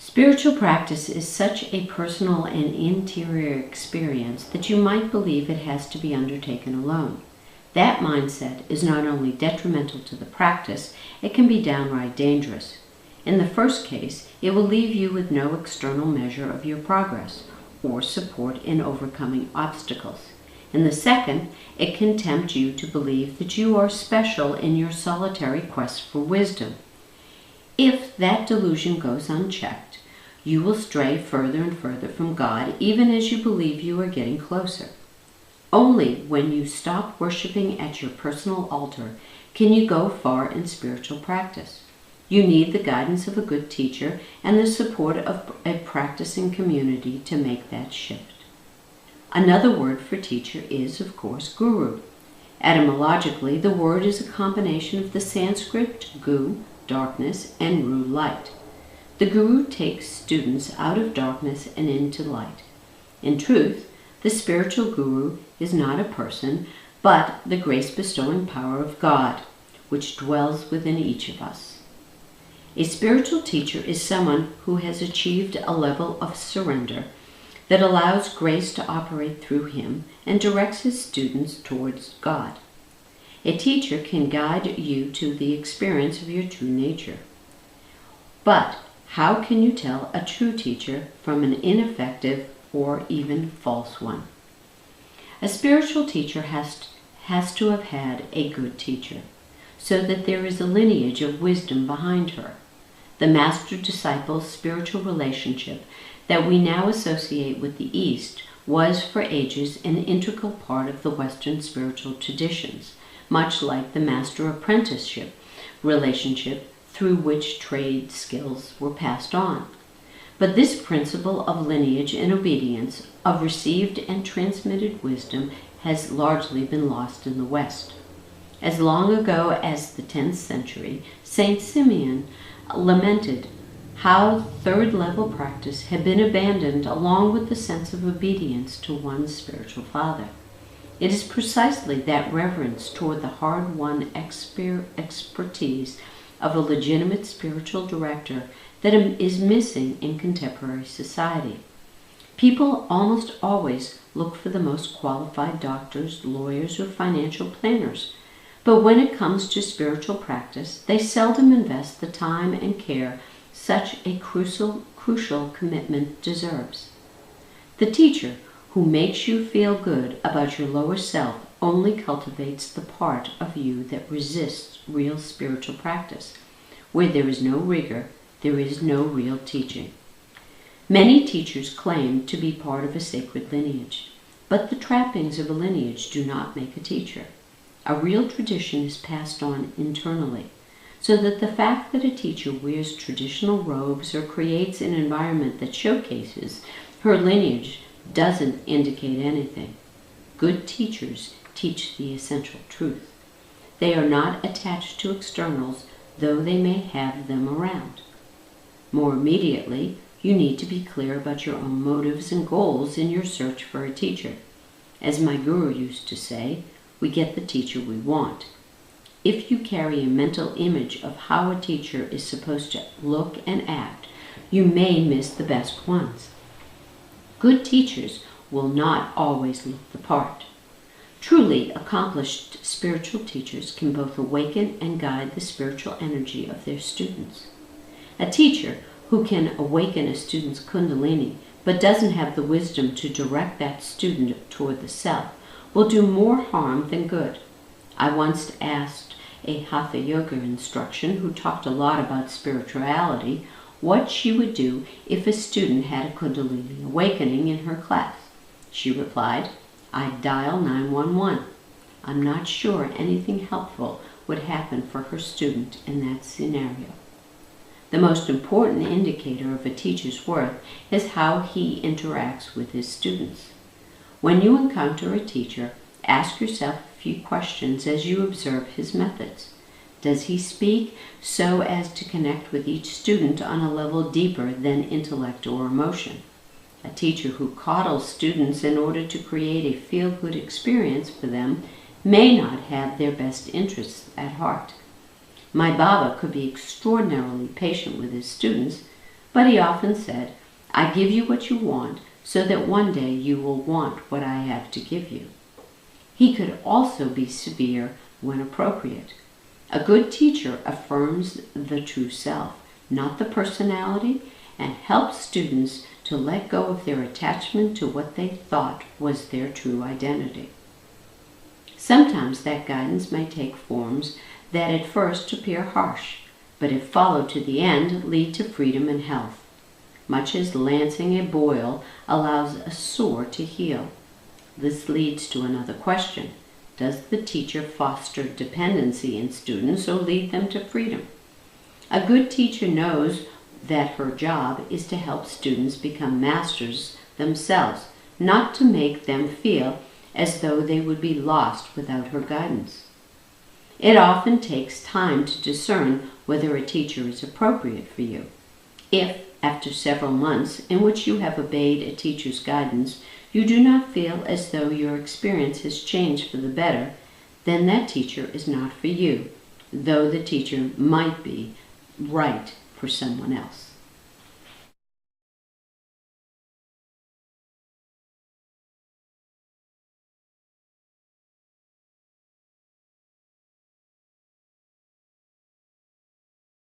Spiritual practice is such a personal and interior experience that you might believe it has to be undertaken alone. That mindset is not only detrimental to the practice, it can be downright dangerous. In the first case, it will leave you with no external measure of your progress or support in overcoming obstacles. In the second, it can tempt you to believe that you are special in your solitary quest for wisdom. If that delusion goes unchecked, you will stray further and further from God, even as you believe you are getting closer. Only when you stop worshiping at your personal altar can you go far in spiritual practice. You need the guidance of a good teacher and the support of a practicing community to make that shift. Another word for teacher is, of course, guru. Etymologically, the word is a combination of the Sanskrit gu, darkness, and ru, light. The guru takes students out of darkness and into light. In truth, the spiritual guru is not a person, but the grace-bestowing power of God, which dwells within each of us. A spiritual teacher is someone who has achieved a level of surrender that allows grace to operate through him and directs his students towards God. A teacher can guide you to the experience of your true nature. But how can you tell a true teacher from an ineffective or even false one? A spiritual teacher has to have had a good teacher, so that there is a lineage of wisdom behind her. The master-disciple spiritual relationship that we now associate with the East was for ages an integral part of the Western spiritual traditions, much like the master-apprenticeship relationship through which trade skills were passed on. But this principle of lineage and obedience, of received and transmitted wisdom, has largely been lost in the West. As long ago as the 10th century, Saint Simeon lamented how third-level practice had been abandoned along with the sense of obedience to one's spiritual father. It is precisely that reverence toward the hard-won expertise of a legitimate spiritual director that is missing in contemporary society. People almost always look for the most qualified doctors, lawyers, or financial planners. But when it comes to spiritual practice, they seldom invest the time and care such a crucial commitment deserves. The teacher who makes you feel good about your lower self only cultivates the part of you that resists real spiritual practice. Where there is no rigor, there is no real teaching. Many teachers claim to be part of a sacred lineage, but the trappings of a lineage do not make a teacher. A real tradition is passed on internally, so that the fact that a teacher wears traditional robes or creates an environment that showcases her lineage doesn't indicate anything. Good teachers teach the essential truth. They are not attached to externals, though they may have them around. More immediately, you need to be clear about your own motives and goals in your search for a teacher. As my guru used to say, we get the teacher we want. If you carry a mental image of how a teacher is supposed to look and act, you may miss the best ones. Good teachers will not always look the part. Truly accomplished spiritual teachers can both awaken and guide the spiritual energy of their students. A teacher who can awaken a student's kundalini but doesn't have the wisdom to direct that student toward the self will do more harm than good. I once asked a Hatha Yoga instruction who talked a lot about spirituality what she would do if a student had a kundalini awakening in her class. She replied, "I'd dial 911. I'm not sure anything helpful would happen for her student in that scenario." The most important indicator of a teacher's worth is how he interacts with his students. When you encounter a teacher, ask yourself a few questions as you observe his methods. Does he speak so as to connect with each student on a level deeper than intellect or emotion? A teacher who coddles students in order to create a feel-good experience for them may not have their best interests at heart. My Baba could be extraordinarily patient with his students, But he often said, "I give you what you want so that one day you will want what I have to give you." He could also be severe when appropriate. A good teacher affirms the true self, not the personality, and helps students to let go of their attachment to what they thought was their true identity. Sometimes that guidance may take forms that at first appear harsh, but if followed to the end, lead to freedom and health. Much as lancing a boil allows a sore to heal. This leads to another question. Does the teacher foster dependency in students or lead them to freedom? A good teacher knows that her job is to help students become masters themselves, not to make them feel as though they would be lost without her guidance. It often takes time to discern whether a teacher is appropriate for you. If, after several months in which you have obeyed a teacher's guidance, you do not feel as though your experience has changed for the better, then that teacher is not for you, though the teacher might be right for someone else.